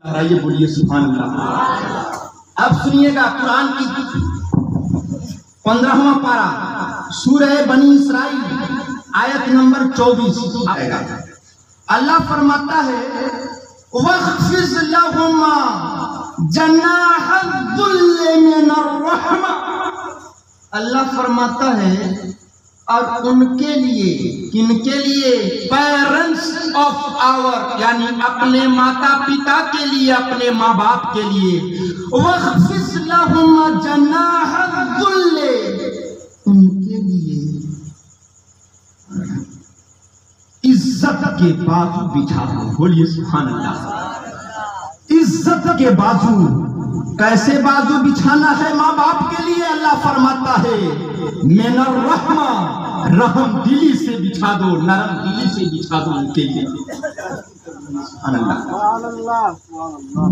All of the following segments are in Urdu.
یہ بولیے سبحان اللہ۔ اب سنیے گا قرآن کی 15واں پارہ سورہ بنی اسرائیل آیت نمبر 24 آئے گا۔ اللہ فرماتا ہے وَاخْفِضْ لَهُمَا جَنَاحَ الذُّلِّ مِنَ الرَّحْمَةِ۔ اللہ فرماتا ہے اور ان کے لیے، کن کے لیے؟ پیرنٹس آف آور، یعنی اپنے ماتا پتا کے لیے، اپنے ماں باپ کے لیے۔ وَاخْفِضْ لَهُمَا جَنَاحَ الذُّلِّ، ان کے لیے عزت کے بازو بچھا دو۔ بولیے سبحان اللہ۔ عزت کے بازو، کیسے بازو بچھانا ہے ماں باپ کے لیے؟ اللہ فرماتا ہے من الرحمہ، رحم دلی سے بچھا دو، نرم دلی سے بچھا دو ان کے لیے۔ سبحان اللہ۔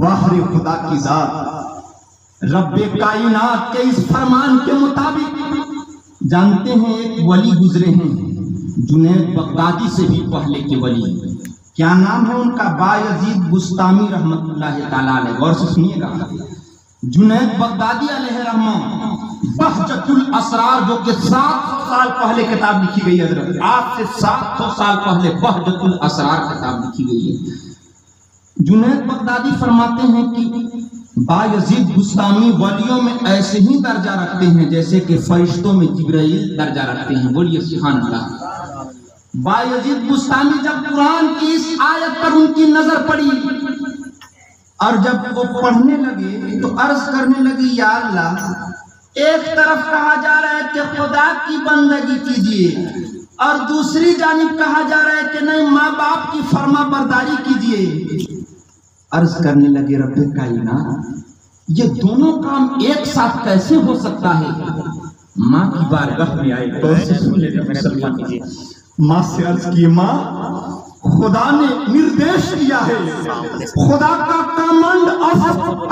باہر خدا کی ذات رب کائنات کے اس فرمان کے مطابق جانتے ہیں ایک ولی گزرے ہیں جنید بغدادی سے بھی پہلے کے ولی، کیا نام ہے ان کا؟ بایزید بستامی رحمت اللہ تعالیٰ علیہ۔ غور سے سنیے گا، جنید بغدادی علیہ رحمہ بہجت الاسرار، جو کہ 700 سال پہلے کتاب لکھی گئی ہے حضرت، آج سے 700 سال پہلے بہجت الاسرار کتاب لکھی گئی ہے۔ جنید بغدادی فرماتے ہیں کہ بایزید بستامی ولیوں میں ایسے ہی درجہ رکھتے ہیں جیسے کہ فرشتوں میں جبرائیل درجہ رکھتے ہیں۔ بولیے سبحان اللہ۔ بایزید بستامی جب قرآن کی اس آیت پر ان کی نظر پڑی اور جب وہ پڑھنے لگے تو عرض کرنے لگی یا اللہ، ایک طرف کہا جا رہا ہے کہ خدا کی بندگی کیجیے اور دوسری جانب کہا جا رہا ہے کہ نہیں، ماں باپ کی فرما برداری کیجیے۔ عرض کرنے لگے رب کائنات، یہ دونوں کام ایک ساتھ کیسے ہو سکتا ہے؟ ماں کی بارگاہ میں آئے، ماں سے عرض کی ماں، خدا نے نردیش دیا ہے، خدا کا کامنڈ آف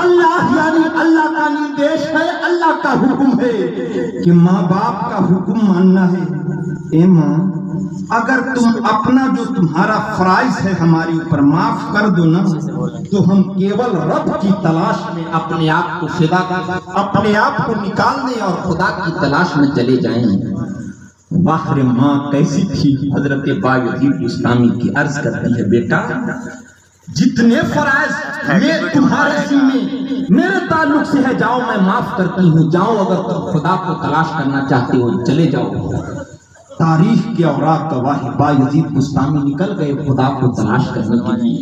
اللہ، یعنی اللہ کا نردیش ہے، اللہ کا حکم ہے کہ ماں باپ کا حکم ماننا ہے۔ اے ماں، اگر تم اپنا جو تمہارا فرائض ہے ہماری اوپر معاف کر دو نا، تو ہم کیول رب کی تلاش میں اپنے آپ کو فدا، اپنے آپ کو نکال دیں اور خدا کی تلاش میں چلے جائیں۔ باہر ماں کیسی تھی؟ حضرت بایزید بستامی کی عرض کرتی ہے بیٹا، جتنے فرائض میں تمہارے ذمے میرے تعلق سے ہے، جاؤ میں معاف کرتی ہوں، جاؤ اگر تم خدا کو تلاش کرنا چاہتے ہو چلے جاؤ۔ تاریخ کے اوراق گواہ بایزید بستامی نکل گئے خدا کو تلاش کرنے کے لیے۔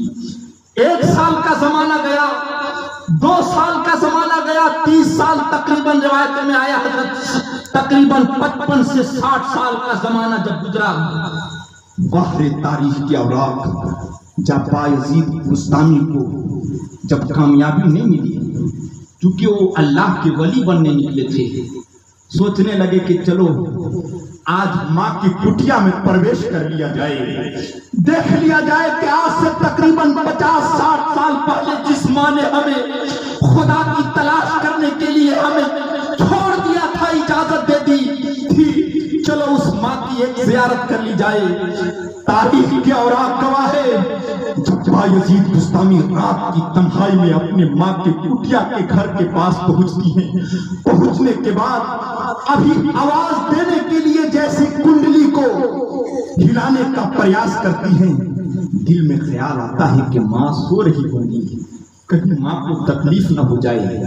1 سال کا زمانہ گیا، 2 سال کا زمانہ گیا، 30 سال تقریباً روایتوں میں آیا حضرت، تقریباً 55 سے 60 سال کا زمانہ جب گزرا، باہر تاریخ کے اوراق جب بایزید بستامی کو جب کامیابی نہیں ملی، کیونکہ وہ اللہ کے ولی بننے نکلے تھے، سوچنے لگے کہ چلو آج ماں کی کٹیا میں پرویش کر لیا جائے، دیکھ لیا جائے کہ آج سے تقریباً 50-60 سال پہلے جس ماں نے ہمیں خدا کی تلاش کرنے کے لیے ہمیں چھوڑ دیا تھا، اجازت دے دی تھی، چلو اس ماں کی ایک زیارت کر لی جائے۔ تاریخ کے اوراق گواہ ہے جب بایزید بستامی رات کی تنہائی میں اپنے ماں کے کٹیا کے گھر کے پاس پہنچتی ہیں، پہنچنے کے بعد ابھی آواز دینے کے لیے جیسی کنڈلی کو ہلانے کا پریاس کرتی ہیں، دل میں خیال آتا ہے کہ ماں سو رہی ہوگی، کہیں ماں کو تکلیف نہ ہو جائے،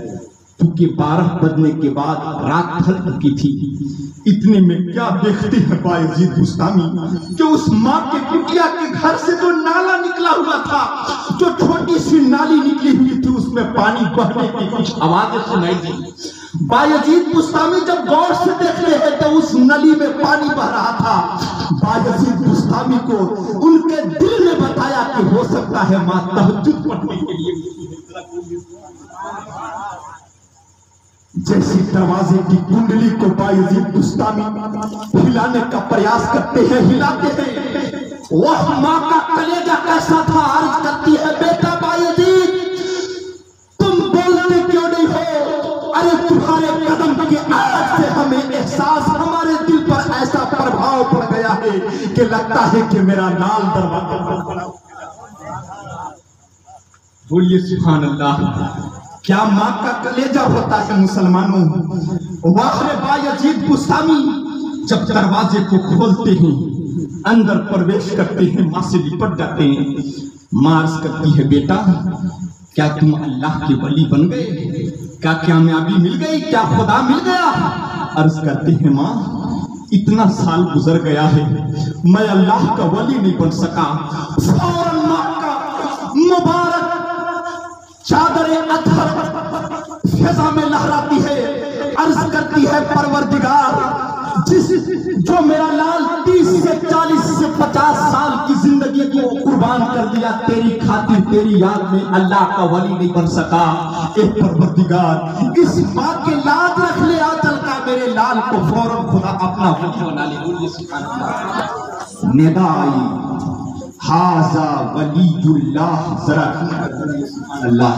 کیونکہ 12 بجنے کے بعد رات ڈھل چکی تھی۔ اتنے میں کیا دیکھتے ہیں بایزید بستامی کہ اس ماں کے کٹیا کے گھر سے جو نالا نکلا ہوا تھا، جو چھوٹی سی نالی نکلی ہوئی تھی، اس میں پانی بہنے کی کچھ آوازیں سنائی دی۔ بایزید بستامی جب غور سے دیکھتے ہیں تو اس نلی میں پانی بہ رہا تھا۔ بایزید بستامی کو ان کے دل نے بتایا کہ ہو سکتا ہے ماں تہجد پڑھنے کے لیے، جیسی دروازے کی کنڈلی کو بایزید بستامی ہلانے کا پریاس کرتے ہیں، ہلاتے ہیں، وہ ماں کا کلیجہ کیسا تھا؟ عرض کرتی ہے بیٹا بایزید، تم بولتے کیوں نہیں ہو؟ ارے تمہارے قدم کی آواز سے ہمیں احساس، ہمارے دل پر ایسا پربھاؤ پڑ گیا ہے کہ لگتا ہے کہ میرا نال دروازہ پر پڑا۔ بولیے سبحان اللہ. کیا ماں کا کلیجہ ہوتا ہے مسلمانوں. واخر بایزید بستامی جب دروازے کو کھولتے ہیں اندر پرویش کرتے ہیں ماں سے لپٹ جاتے ہیں. ماں عرض کرتی ہے بیٹا کیا تم اللہ کے ولی بن گئے, کیا کامیابی مل گئی, کیا خدا مل گیا. عرض کرتے ہیں ماں اتنا سال گزر گیا ہے میں اللہ کا ولی نہیں بن سکا. فوراً ماں کا مبارک چادر اطہر فضا میں لہراتی ہے, عرض کرتی ہے پروردگار جو میرا لال 30 سے 40 سے 50 سال کی زندگی کو قربان کر دیا تیری خاطر تیری یاد میں اللہ کا ولی نہیں بن سکا. اے پروردگار اس بات کے لاد رکھ لے آجل کا میرے لال کو فوراً خدا اپنا ولی بنا لے. بولیے سبحان اللہ. ندا آئی ہاذا ولی اللہ. ذرا سبحان اللہ.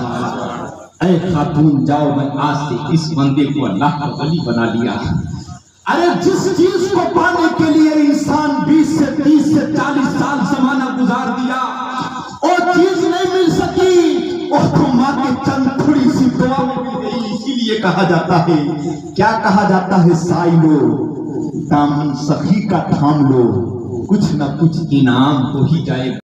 اے خاتون جاؤ میں آج سے اس بندے کو اللہ کا ولی بنا لیا. ارے جس چیز کو پانے کے لیے انسان 20 سے 30 سے 40 سال زمانہ گزار دیا وہ چیز نہیں مل سکی, وہ تو ماں کے چند تھوڑی سی دعا میں مل گئی. اسی لیے کہا جاتا ہے, کیا کہا جاتا ہے, سائلو دامن سخی کا تھام لو کچھ نہ کچھ انعام ہو ہی جائے.